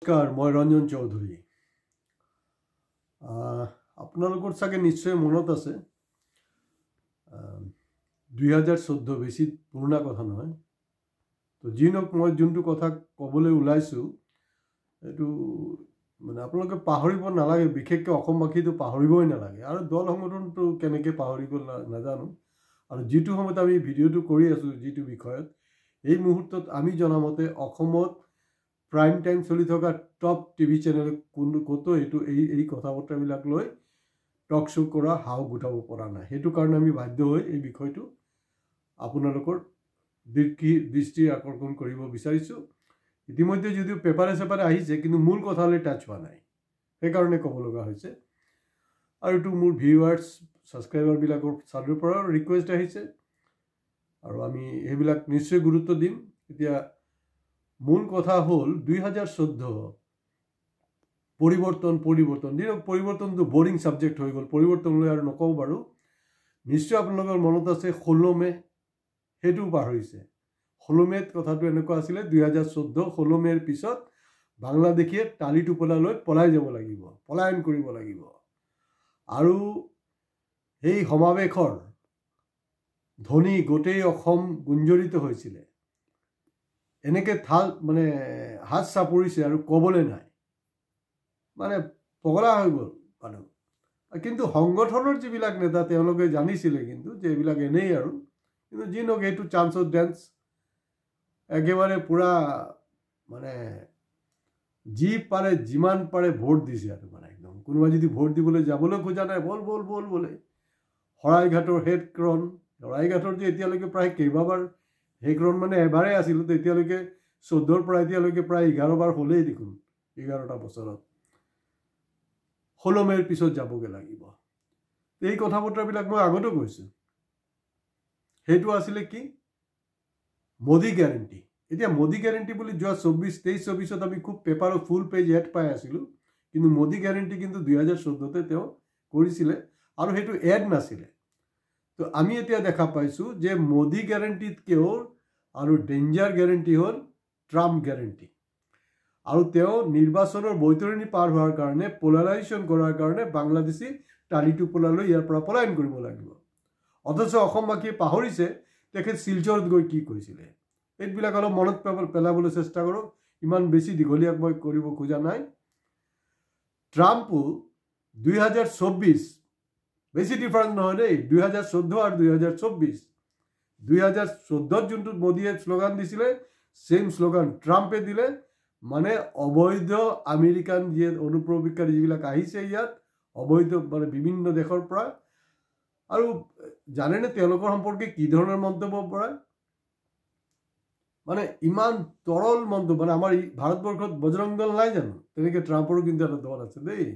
নমস্কাৰ, মই ৰঞ্জন চৌধুৰী। আপোনালোকৰ চাগে নিশ্চয় মনত আছে 2014 বেছি পুৰণা কথা নহয়। তো যি নহওক, মই যোনটো কথা ক'বলৈ ওলাইছোঁ এইটো মানে আপোনালোকে পাহৰিব নালাগে, বিশেষকৈ অসমবাসীটো পাহৰিবই নালাগে। আৰু দল সংগঠনটো কেনেকৈ পাহৰিব নাজানো। আৰু যিটো সময়ত আমি ভিডিঅ'টো কৰি আছোঁ যিটো বিষয়ত, এই মুহূৰ্তত আমি জনামতে অসমত প্ৰাইম টাইম চলি থকা টপ টিভি চেনেল ক'তো এই কথা বতৰাবিলাক লৈ টক শ্ব' কৰা হাও গোটাব পৰা নাই। সেইটো কাৰণে আমি বাধ্য হৈ এই বিষয়টো আপোনালোকৰ দৃষ্টিৰ আকৰ্ষণ কৰিব বিচাৰিছোঁ। ইতিমধ্যে যদিও পেপাৰে চেপাৰে আহিছে, কিন্তু মূল কথালৈ টাচ হোৱা নাই, সেইকাৰণে ক'ব লগা হৈছে। আৰু এইটো মোৰ ভিউৱাৰ্ছ ছাবস্ক্ৰাইবাৰবিলাকৰ ছাইডৰ পৰাও ৰিকুৱেষ্ট আহিছে, আৰু আমি সেইবিলাক নিশ্চয় গুৰুত্ব দিম। এতিয়া মূল কথা হ'ল 2014 পৰিৱৰ্তনটো বৰিং ছাবজেক্ট হৈ গ'ল। পৰিৱৰ্তনলৈ আৰু নকওঁ বাৰু। নিশ্চয় আপোনালোকৰ মনত আছে 16 মে, সেইটোও পাহৰিছে। 16 মেত কথাটো এনেকুৱা আছিলে, 2014 16 মেৰ পিছত বাংলাদেশীয়ে টালি টোপোলালৈ পলাই যাব লাগিব, পলায়ন কৰিব লাগিব। আৰু সেই সমাৱেশৰ ধ্বনি গোটেই অসম গুঞ্জৰিত হৈছিলে। এনেকৈ হাত চাপৰিছে আৰু ক'বলৈ নাই, মানে পগলা হৈ গ'ল মানুহ। কিন্তু সংগঠনৰ যিবিলাক নেতা তেওঁলোকে জানিছিলে কিন্তু যে এইবিলাক এনেই আৰু, কিন্তু যি নহওক এইটো চান্সত ডেন্স একেবাৰে পূৰা মানে যি পাৰে যিমান পাৰে ভোট দিছে আৰু মানে একদম। কোনোবাই যদি ভোট দিবলৈ যাবলৈ খোজা নাই, বল বল বল বোলে। শৰাইঘাটৰ হেডক্ৰন, শৰাইঘাটৰ যে এতিয়ালৈকে প্ৰায় কেইবাবাৰ হেডক্ৰন মানে এবাৰেই আছিল, তো এতিয়ালৈকে 14ৰ পৰা এতিয়ালৈকে প্ৰায় 11 বাৰ হ'লেই দেখোন। 11টা বছৰত 16 মেৰ পিছত যাবগৈ লাগিব। এই কথা বতৰাবিলাক মই আগতেও কৈছোঁ। সেইটো আছিলে কি, মোদী গেৰেণ্টি। এতিয়া মোদী গেৰেণ্টি বুলি যোৱা 23-24 আমি খুব পেপাৰত ফুল পেজ এড পাই আছিলোঁ, কিন্তু মোদী গেৰেণ্টি কিন্তু 2014তে তেওঁ কৰিছিলে, আৰু সেইটো এড নাছিলে। তো আমি এতিয়া দেখা পাইছোঁ যে মোদী গেৰেণ্টিতকৈও আৰু ডেঞ্জাৰ গেৰেণ্টি হ'ল ট্ৰাম্প গেৰেণ্টি। আৰু তেওঁ নিৰ্বাচনৰ বৈতৰণি পাৰ হোৱাৰ কাৰণে, পোলাৰাইজেশ্যন কৰাৰ কাৰণে বাংলাদেশী টালি টোপোলালৈ ইয়াৰ পৰা পলায়ন কৰিব লাগিব। অথচ অসমবাসীয়ে পাহৰিছে তেখেত শিলচৰত গৈ কি কৈছিলে। এইবিলাক অলপ মনত পেলাবলৈ চেষ্টা কৰক। ইমান বেছি দীঘলীয়া মই কৰিব খোজা নাই। ট্ৰাম্পো 2024 বেছি ডিফাৰেঞ্চ নহয় দেই, 2014 আৰু 2024। 2014ত যোনটো মোদীয়ে শ্লোগান দিছিলে, ছেইম শ্লোগান ট্ৰাম্পে দিলে। মানে অবৈধ আমেৰিকান অনুপ্ৰৱেশকাৰী যিবিলাক আহিছে ইয়াত, অবৈধ মানে বিভিন্ন দেশৰ পৰা। আৰু জানেনে তেওঁলোকৰ সম্পৰ্কে কি ধৰণৰ মন্তব্য পৰা, মানে ইমান তৰল মন্তব্য। মানে আমাৰ ভাৰতবৰ্ষত বজৰং দল নাই জানো, তেনেকৈ ট্ৰাম্পৰো কিন্তু এটা দল আছে দেই।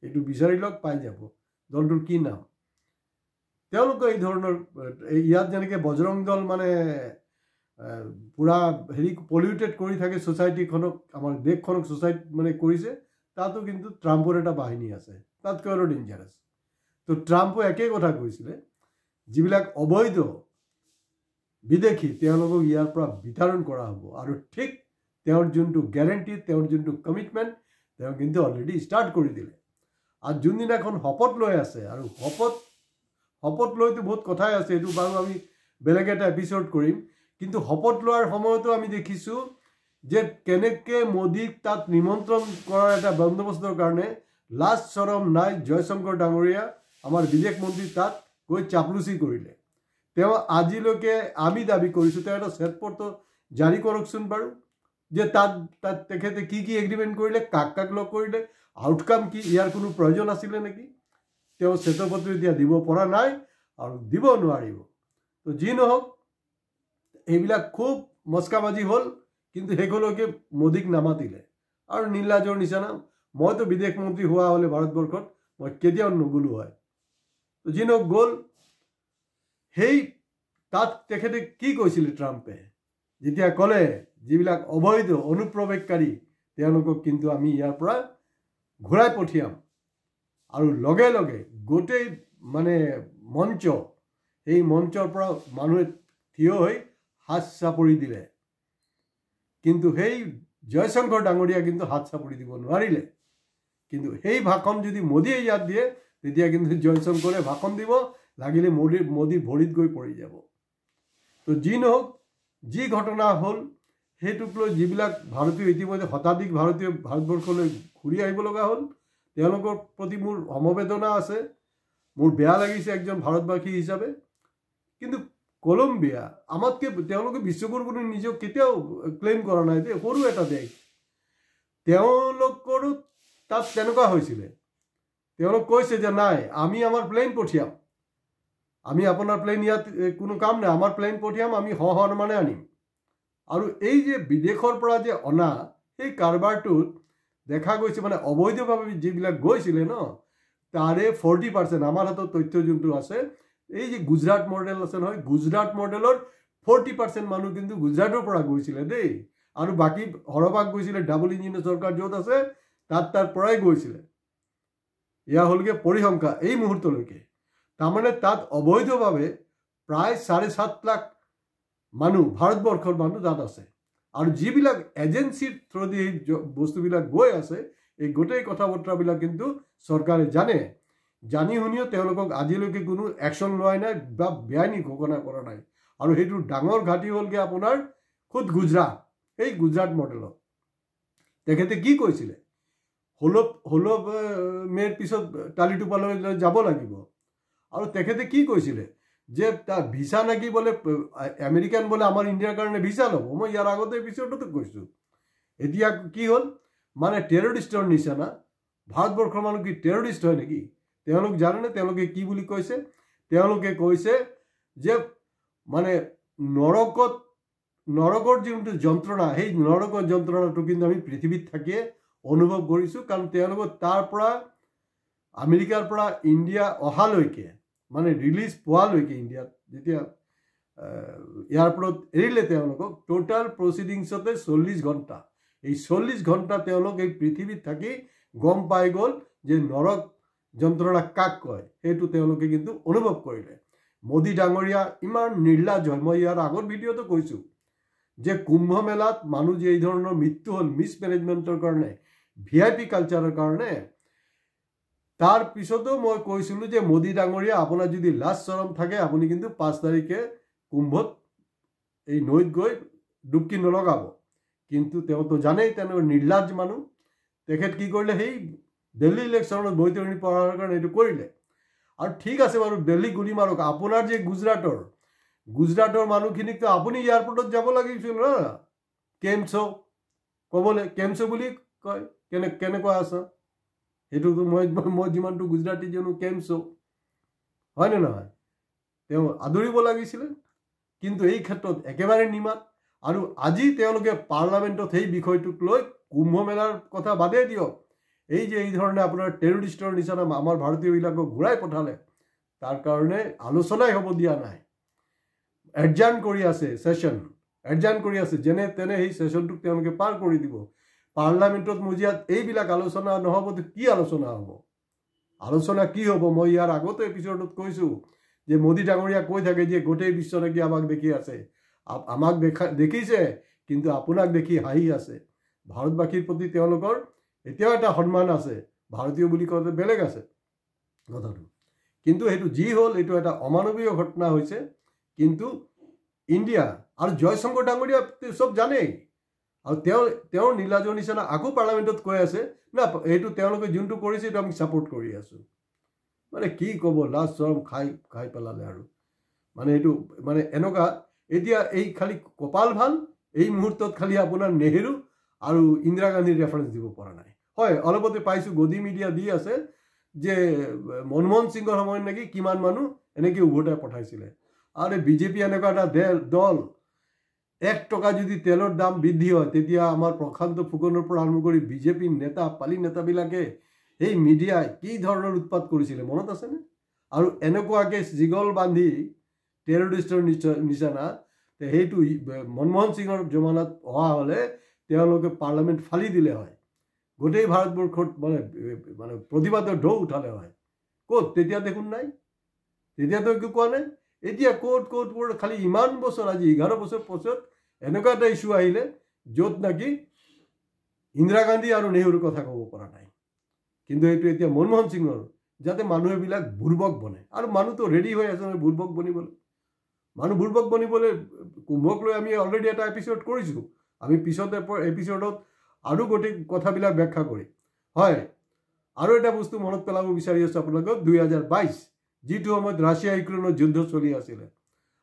এইটো বিচাৰি লওক, পাই যাব দলটোৰ কি নাম। তেওঁলোকে এই ধৰণৰ ইয়াত যেনেকৈ বজৰং দল মানে পূৰা পলিউটেড কৰি থাকে ছ'চাইটিখনক, আমাৰ দেশখনক মানে কৰিছে, তাতো কিন্তু ট্ৰাম্পৰ এটা বাহিনী আছে, তাতকৈ আৰু ডেঞ্জাৰাছ। তো ট্ৰাম্পে একেই কথা কৈছিলে, যিবিলাক অবৈধ বিদেশী তেওঁলোকক ইয়াৰ পৰা বিতৰণ কৰা হ'ব। আৰু ঠিক তেওঁৰ যোনটো গেৰেণ্টি, তেওঁৰ যোনটো কমিটমেণ্ট, তেওঁ কিন্তু অলৰেডি ষ্টাৰ্ট কৰি দিলে। আৰু যোনদিনাখন শপত লৈ আছে, আৰু শপত লৈতো বহুত কথাই আছে, এইটো বাৰু আমি বেলেগ এটা এপিছড কৰিম। কিন্তু শপত লোৱাৰ সময়তো আমি দেখিছোঁ যে কেনেকৈ মোদীক তাত নিমন্ত্ৰণ কৰাৰ এটা বন্দোবস্তৰ কাৰণে লাজ চৰম নাই জয়শংকৰ ডাঙৰীয়া, আমাৰ বিদেশ মন্ত্ৰী, তাত গৈ চাপলুচি কৰিলে। তেওঁ আজিলৈকে আমি দাবী কৰিছোঁ তেওঁ এটা শ্বেতপত্ৰ জাৰি কৰকচোন বাৰু, যে তাত তেখেতে কি কি এগ্ৰিমেণ্ট কৰিলে, কাক লগ কৰিলে, আউটকাম কি, ইয়াৰ কোনো প্ৰয়োজন আছিলে নেকি। তেওঁ শ্বেতপত্ৰ এতিয়া দিব পৰা নাই আৰু দিব নোৱাৰিব। তো যি নহওক, এইবিলাক খুব মস্কাবাজি হ'ল, কিন্তু শেষলৈকে মোদীক নামাতিলে। আৰু নীলাজৰ নিচিনা, মইতো বিদেশ মন্ত্ৰী হোৱা হ'লে ভাৰতবৰ্ষত মই কেতিয়াও নগ'লো হয়। তো যি নহওক গ'ল। সেই তাত তেখেতে কি কৈছিলে ট্ৰাম্পে, যেতিয়া ক'লে যিবিলাক অবৈধ অনুপ্ৰৱেশকাৰী তেওঁলোকক কিন্তু আমি ইয়াৰ পৰা ঘূৰাই পঠিয়াম। আৰু লগে লগে গোটেই মানে মঞ্চ, সেই মঞ্চৰ পৰা মানুহে থিয় হৈ হাত চাপৰি দিলে। কিন্তু সেই জয়শংকৰ ডাঙৰীয়া কিন্তু হাত চাপৰি দিব নোৱাৰিলে। কিন্তু সেই ভাষণ যদি মোদীয়ে ইয়াত দিয়ে তেতিয়া কিন্তু জয়শংকৰে ভাষণ দিব, লাগিলে মোদীৰ ভৰিত গৈ পৰি যাব। তো যি নহওক, যি ঘটনা হ'ল সেইটোক লৈ যিবিলাক ভাৰতীয় ইতিমধ্যে শতাধিক ভাৰতীয় ভাৰতবৰ্ষলৈ ঘূৰি আহিব লগা হ'ল, তেওঁলোকৰ প্ৰতি মোৰ সমবেদনা আছে। মোৰ বেয়া লাগিছে একজন ভাৰতবাসী হিচাপে। কিন্তু কলম্বিয়া আমাতকৈ তেওঁলোকে বিশ্বগুৰু বুলি নিজক কেতিয়াও ক্লেইম কৰা নাই যে, সৰু এটা দেশ। তেওঁলোকৰো তাত তেনেকুৱা হৈছিলে। তেওঁলোক কৈছে যে নাই, আমি আমাৰ প্লেন পঠিয়াম, আমি আপোনাৰ প্লেন ইয়াত কোনো কাম নাই, আমাৰ প্লেন পঠিয়াম, আমি সসন্মানে আনিম। আৰু এই যে বিদেশৰ পৰা যে অনা সেই কাৰবাৰটোত দেখা গৈছে, মানে অবৈধভাৱে যিবিলাক গৈছিলে ন, তাৰে 40%, আমাৰ হাতত তথ্য যোনটো আছে, এই যে গুজৰাট মডেল আছে নহয়, গুজৰাট মডেলৰ 40% মানুহ কিন্তু গুজৰাটৰ পৰা গৈছিলে দেই। আৰু বাকী সৰহভাগ গৈছিলে ডাবল ইঞ্জিনৰ চৰকাৰ য'ত আছে তাৰ পৰাই গৈছিলে। এয়া হ'লগৈ পৰিসংখ্যা এই মুহূৰ্তলৈকে। তাৰমানে তাত অবৈধভাৱে প্ৰায় 7.5 লাখ মানুহ, ভাৰতবৰ্ষৰ মানুহ তাত আছে। আৰু যিবিলাক এজেঞ্চিৰ থ্ৰুদি এই বস্তুবিলাক গৈ আছে, এই গোটেই কথা বতৰাবিলাক কিন্তু চৰকাৰে জানে। জানি শুনিও তেওঁলোকক আজিলৈকে কোনো একশ্যন লোৱাই নাই বা বেআইনী ঘোষণা কৰা নাই। আৰু সেইটো ডাঙৰ ঘাটি হ'লগৈ আপোনাৰ খুদ গুজৰাট, এই গুজৰাট মডেলত। তেখেতে কি কৈছিলে, 16 মে'ৰ পিছত টালিটোপালৈ যাব লাগিব। আৰু তেখেতে কি কৈছিলে যে তাৰ ভিছা নাকি বোলে আমেৰিকান বোলে আমাৰ ইণ্ডিয়াৰ কাৰণে ভিছা ল'ব। মই ইয়াৰ আগতে এপিছডতো কৈছোঁ। এতিয়া কি হ'ল, মানে টেৰৰিষ্টৰ নিচিনা ভাৰতবৰ্ষৰ মানুহ কি টেৰৰিষ্ট হয় নেকি? তেওঁলোক জানেনে তেওঁলোকে কি বুলি কৈছে? তেওঁলোকে কৈছে যে মানে নৰকৰ যোনটো যন্ত্ৰণা, সেই নৰকৰ যন্ত্ৰণাটো কিন্তু আমি পৃথিৱীত থাকিয়ে অনুভৱ কৰিছোঁ। কাৰণ তেওঁলোকৰ তাৰ পৰা আমেৰিকাৰ পৰা ইণ্ডিয়া অহালৈকে, মানে ৰিলিজ পোৱালৈকে, ইণ্ডিয়াত যেতিয়া এয়াৰপৰ্টত এৰিলে তেওঁলোকক, টোটাল প্ৰচিডিংছতে 40 ঘণ্টা। এই 40 ঘণ্টা তেওঁলোক এই পৃথিৱীত থাকি গম পাই গ'ল যে নৰক যন্ত্ৰণা কাক কয়, সেইটো তেওঁলোকে কিন্তু অনুভৱ কৰিলে। মোদী ডাঙৰীয়া ইমান নিৰ্লজ্জ হয়। মই ইয়াৰ আগৰ ভিডিঅ'টো কৈছোঁ যে কুম্ভ মেলাত মানুহ যে এই ধৰণৰ মৃত্যু হ'ল মিছমেনেজমেণ্টৰ কাৰণে, VIP কালচাৰৰ কাৰণে, তাৰ পিছতো মই কৈছিলোঁ যে মোদী ডাঙৰীয়া আপোনাৰ যদি লাজ চৰম থাকে, আপুনি কিন্তু 5 তাৰিখে কুম্ভত এই নৈত গৈ ডুবকি নলগাব। কিন্তু তেওঁতো জানেই তেনেকুৱা নিৰ্লজ্জ মানুহ। তেখেত কি কৰিলে, সেই দিল্লী ইলেকশ্যনত বৈতৰণি পঢ়াৰ কাৰণে এইটো কৰিলে। আৰু ঠিক আছে বাৰু, দিল্লী গুলি মাৰক, আপোনাৰ যে গুজৰাটৰ মানুহখিনিকতো আপুনি এয়াৰপৰ্টত যাব লাগিছিল ন, কেমছো ক'বলৈ, কেমছো বুলি কয়, কেনেকুৱা আছা, সেইটোতো মই যিমানটো গুজৰাটী জানো কেমছো, হয়নে নহয়? তেওঁ আদৰিব লাগিছিলে। কিন্তু এই ক্ষেত্ৰত একেবাৰে নিমাত। আৰু আজি তেওঁলোকে পাৰ্লামেণ্টত সেই বিষয়টোক লৈ, কুম্ভ মেলাৰ কথা বাদেই দিয়ক, এই যে এই ধৰণে আপোনাৰ টেৰৰিষ্টৰ নিচিনা আমাৰ ভাৰতীয়বিলাকক ঘূৰাই পঠালে, তাৰ কাৰণে আলোচনাই হ'ব দিয়া নাই। এডজাৰ্ণ কৰি আছে ছেশ্যন, এডজাৰ্ণ কৰি আছে, যেনে তেনে সেই ছেশ্যনটোক তেওঁলোকে পাৰ কৰি দিব। পাৰ্লামেণ্টত মজিয়াত এইবিলাক আলোচনা নহ'বতো কি আলোচনা হ'ব? আলোচনা কি হ'ব? মই ইয়াৰ আগতে এপিছডত কৈছোঁ যে মোদী ডাঙৰীয়া কৈ থাকে যে গোটেই বিশ্ব নাকি আমাক দেখি আছে, আমাক দেখিছে কিন্তু আপোনাক দেখি হাঁহি আছে। ভাৰতবাসীৰ প্ৰতি তেওঁলোকৰ এতিয়াও এটা সন্মান আছে, ভাৰতীয় বুলি কওঁতে বেলেগ আছে কথাটো। কিন্তু সেইটো যি হ'ল, এইটো এটা অমানৱীয় ঘটনা হৈছে। কিন্তু ইণ্ডিয়া আৰু জয়শংকৰ ডাঙৰীয়া চব জানেই। আৰু তেওঁৰ নীলাজৰ নিচিনা আকৌ পাৰ্লামেণ্টত কৈ আছে না, এইটো তেওঁলোকে যোনটো কৰিছে এইটো আমি ছাপোৰ্ট কৰি আছোঁ। মানে কি ক'ব, লাজ চৰম খাই পেলালে। আৰু মানে এইটো মানে এনেকুৱা, এতিয়া এই খালি কপাল ভাল, এই মুহূৰ্তত খালি আপোনাৰ নেহেৰু আৰু ইন্দিৰা গান্ধীৰ ৰেফাৰেঞ্চ দিব পৰা নাই। হয়, অলপতে পাইছোঁ গদি মিডিয়া দি আছে যে মনমোহন সিঙৰ সময়ত নেকি কিমান মানুহ এনেকৈ উভতাই পঠাইছিলে। আৰু বিজেপি এনেকুৱা এটা দল, 1 টকা যদি তেলৰ দাম বৃদ্ধি হয়, তেতিয়া আমাৰ প্ৰশান্ত ফুকনৰ পৰা আৰম্ভ কৰি বিজেপি নেতা, পালি নেতাবিলাকে, এই মিডিয়াই কি ধৰণৰ উৎপাত কৰিছিলে মনত আছেনে? আৰু এনেকুৱাকৈ জিগল বান্ধি টেৰৰিষ্টৰ নিচিনা, সেইটো মনমোহন সিঙৰ জমানাত অহা হ'লে তেওঁলোকে পাৰ্লামেণ্ট ফালি দিলে হয়, গোটেই ভাৰতবৰ্ষত মানে প্ৰতিবাদৰ ঢৌ উঠালে হয়। ক'ত তেতিয়া দেখোন নাই, তেতিয়াতো একো কোৱা নাই। এতিয়া ক'ত খালি ইমান বছৰ, আজি 11 বছৰ পাছত এনেকুৱা এটা ইছ্যু আহিলে য'ত নাকি ইন্দিৰা গান্ধী আৰু নেহৰুৰ কথা ক'ব পৰা নাই কিন্তু এইটো এতিয়া মনমোহন সিঙৰ যাতে মানুহ এইবিলাক বুৰ্বক বনে আৰু মানুহটো ৰেডি হৈ আছে বুৰ্বক বনিবলৈ মানুহ বুৰ্বক বনিবলৈ কুম্ভক লৈ আমি অলৰেডি এটা এপিছড কৰিছোঁ আমি পিছত এপিছডত আৰু গোটেই কথাবিলাক ব্যাখ্যা কৰিম হয় আৰু এটা বস্তু মনত পেলাব বিচাৰি আছোঁ আপোনালোকক 2022 যিটো সময়ত ৰাছিয়া ইউক্ৰেইনৰ যুদ্ধ চলি আছিলে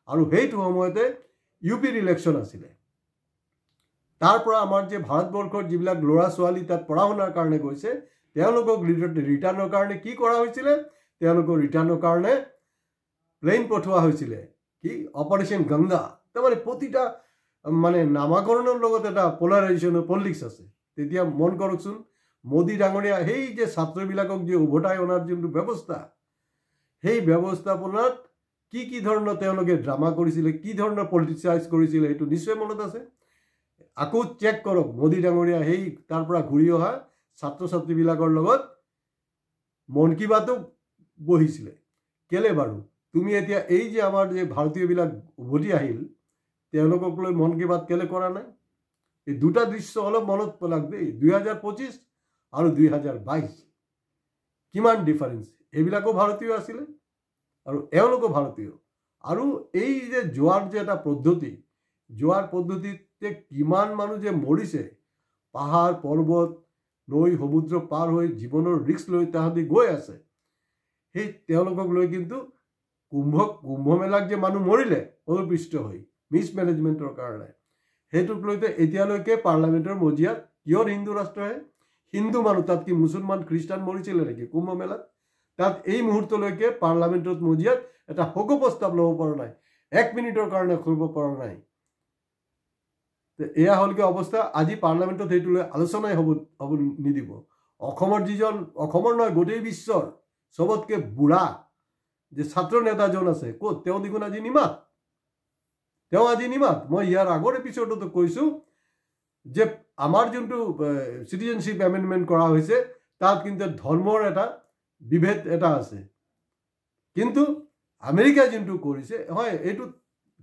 আৰু সেইটো সময়তে ইউপিৰ ইলেকশ্যন আছিলে তাৰ পৰা আমাৰ যে ভাৰতবৰ্ষৰ যিবিলাক ল'ৰা ছোৱালী তাত পঢ়া শুনাৰ কাৰণে গৈছে তেওঁলোকক ৰিটাৰ্ণৰ কাৰণে কি কৰা হৈছিলে তেওঁলোকক ৰিটাৰ্ণৰ কাৰণে প্লেন পঠোৱা হৈছিলে কি অপাৰেশ্যন গংগা তাৰমানে প্ৰতিটা মানে নামাকৰণৰ লগত এটা পলাৰাইজেশ্যনৰ পলিটিক্স আছে তেতিয়া মন কৰকচোন মোদী ডাঙৰীয়া সেই যে ছাত্ৰবিলাকক যে উভতাই অনাৰ যোনটো ব্যৱস্থা সেই ব্যৱস্থাপনাত কি ধৰণৰ তেওঁলোকে ড্ৰামা কৰিছিলে কি ধৰণৰ পলিটিচাইজ কৰিছিলে সেইটো নিশ্চয় মনত আছে আকৌ চেক কৰক মোদী ডাঙৰীয়া সেই তাৰ পৰা ঘূৰি অহা ছাত্ৰ ছাত্ৰীবিলাকৰ লগত মন কি বাতো বহিছিলে কেলে বাৰু তুমি এতিয়া এই যে আমাৰ যে ভাৰতীয়বিলাক উভতি আহিল তেওঁলোকক লৈ মন কি বাত কেলে কৰা নাই এই দুটা দৃশ্য অলপ মনত পেলাক দেই 2025 আৰু 2022 কিমান ডিফাৰেঞ্চ এইবিলাকো ভাৰতীয় আছিলে আৰু এওঁলোকো ভাৰতীয় আৰু এই যে যোৱাৰ যে এটা পদ্ধতি যোৱাৰ পদ্ধতিতে কিমান মানুহ যে মৰিছে পাহাৰ পৰ্বত নৈ সমুদ্ৰ পাৰ হৈ জীৱনৰ ৰিস্ক লৈ তাহাঁতি গৈ আছে সেই তেওঁলোকক লৈ কিন্তু কুম্ভ মেলাক যে মানুহ মৰিলে অদৃষ্ট হৈ মিছমেনেজমেণ্টৰ কাৰণে সেইটোক লৈতে এতিয়ালৈকে পাৰ্লামেণ্টৰ মজিয়াত কিয় হিন্দু ৰাষ্ট্ৰহে হিন্দু মানুহ তাত কি মুছলমান খ্ৰীষ্টান মৰিছিলে নেকি কুম্ভ মেলাত তাত এই মুহূৰ্তলৈকে পাৰ্লামেণ্টত মজিয়াত এটা শোক প্ৰস্তাৱ ল'ব পৰা নাই 1 মিনিটৰ কাৰণে কৰিব পৰা নাই এয়া হ'লকে অৱস্থা আজি পাৰ্লামেণ্টত সেইটো লৈ আলোচনাই হ'ব নিদিব অসমৰ যিজন অসমৰ নহয় গোটেই বিশ্বৰ চবতকে বুঢ়া যে ছাত্ৰ নেতাজন আছে ক'ত তেওঁ দেখোন আজি নিমাত মই ইয়াৰ আগৰ এপিছডতো কৈছোঁ যে আমাৰ যোনটো চিটিজেনশ্বিপ এমেণ্ডমেণ্ট কৰা হৈছে তাত কিন্তু ধৰ্মৰ এটা বিভেদ এটা আছে কিন্তু আমেৰিকা যোনটো কৰিছে হয় এইটো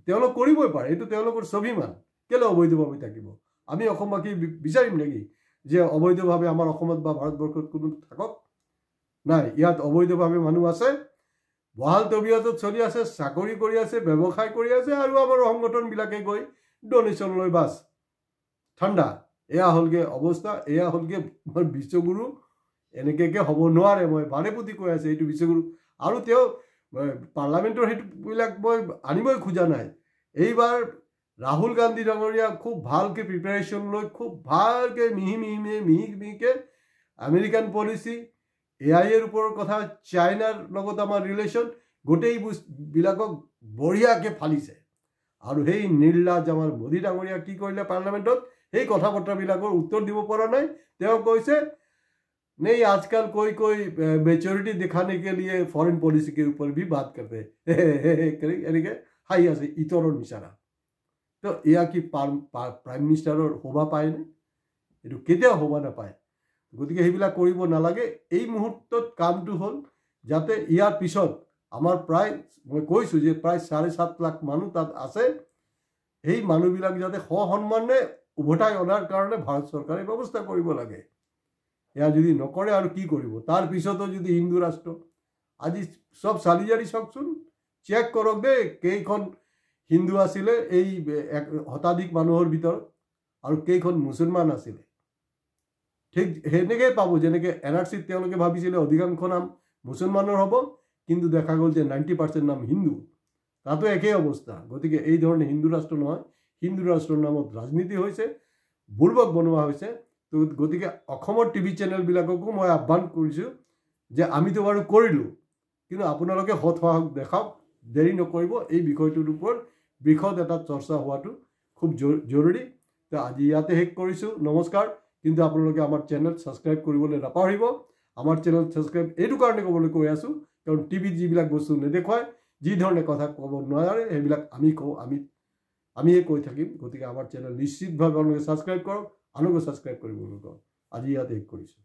তেওঁলোক কৰিবই পাৰে এইটো তেওঁলোকৰ স্বাভিমান কেলে অবৈধভাৱে থাকিব আমি অসমবাসী বিচাৰিম নেকি যে অবৈধভাৱে আমাৰ অসমত বা ভাৰতবৰ্ষত কোনো থাকক নাই ইয়াত অবৈধভাৱে মানুহ আছে বহাল তবিয়তত চলি আছে চাকৰি কৰি আছে ব্যৱসায় কৰি আছে আৰু আমাৰ সংগঠনবিলাকে গৈ ডনেশ্যন লৈ বাছ ঠাণ্ডা এয়া হ'লগে অৱস্থা এয়া হ'লগে বিশ্বগুৰু এনেকৈ হ'ব নোৱাৰে মই বাৰে প্ৰতি কৈ আছে এইটো বিশ্বগুৰু আৰু তেওঁ পাৰ্লামেণ্টৰ সেইটোবিলাক মই আনিবই খোজা নাই এইবাৰ ৰাহুল গান্ধী ডাঙৰীয়া খুব ভালকৈ প্ৰিপেৰেশ্যন লৈ খুব ভালকৈ মিহিকৈ আমেৰিকান পলিচি AIAৰ ওপৰৰ কথা চাইনাৰ লগত আমাৰ ৰিলেশ্যন গোটেইবিলাকক বঢ়িয়াকৈ ফালিছে আৰু সেই নিৰ্লাজ আমাৰ মোদী ডাঙৰীয়া কি কৰিলে পাৰ্লামেণ্টত সেই কথা বতৰাবিলাকৰ উত্তৰ দিব পৰা নাই তেওঁ কৈছে नहीं आजकल कोई मेच्योरिटी दिखाने के लिए फॉरेन पॉलिसी के ऊपर भी बात करते हैं हाई আছে ইতৰৰ নিচাৰা তো এয়া কি প্ৰাইম মিনিষ্টাৰৰ শোভা পায় নে এইটো কেতিয়াও শোভা নাপায় গতিকে সেইবিলাক কৰিব নালাগে এই মুহূৰ্তত কামটো হ'ল যাতে ইয়াৰ পিছত আমাৰ প্ৰায় মই কৈছোঁ যে প্ৰায় 7.5 লাখ মানুহ তাত আছে এই মানুহবিলাক যাতে সন্মানে উভতাই অনাৰ কাৰণে ভাৰত চৰকাৰে ব্যৱস্থা কৰিব লাগে এয়া যদি নকৰে আৰু কি কৰিব তাৰ পিছতো যদি হিন্দু ৰাষ্ট্ৰ আজি সব চালিজাৰি চাওকচোন চেক কৰক দেই কেইখন হিন্দু আছিলে এই শতাধিক মানুহৰ ভিতৰত আৰু কেইখন মুছলমান আছিলে ঠিক সেনেকৈ পাব যেনেকৈ NRCত তেওঁলোকে ভাবিছিলে অধিকাংশ নাম মুছলমানৰ হ'ব কিন্তু দেখা গ'ল যে 90% নাম হিন্দু তাতো একেই অৱস্থা গতিকে এই ধৰণে হিন্দু ৰাষ্ট্ৰ নহয় হিন্দু ৰাষ্ট্ৰৰ নামত ৰাজনীতি হৈছে বুৰ্বক বনোৱা হৈছে তো গতিকে অসমৰ টিভি চেনেলবিলাককো মই আহ্বান কৰিছোঁ যে আমিতো বাৰু কৰিলোঁ কিন্তু আপোনালোকে সৎসাহস দেখাওক দেৰি নকৰিব এই বিষয়টোৰ ওপৰত বৃহৎ এটা চৰ্চা হোৱাটো খুব জৰুৰী তো আজি ইয়াতে শেষ কৰিছোঁ নমস্কাৰ কিন্তু আপোনালোকে আমাৰ চেনেল ছাবস্ক্ৰাইব কৰিবলৈ নাপাহৰিব আমাৰ চেনেল ছাবস্ক্ৰাইব এইটো কাৰণে ক'বলৈ কৈ আছোঁ কাৰণ টিভিত যিবিলাক বস্তু নেদেখুৱায় যি ধৰণে কথা ক'ব নোৱাৰে সেইবিলাক আমি কওঁ আমিয়ে কৈ থাকিম গতিকে আমাৰ চেনেল নিশ্চিতভাৱে আপোনালোকে ছাবস্ক্ৰাইব কৰক আনকো ছাবস্ক্ৰাইব কৰিবলৈ কওক আজি ইয়াতে শেষ কৰিছোঁ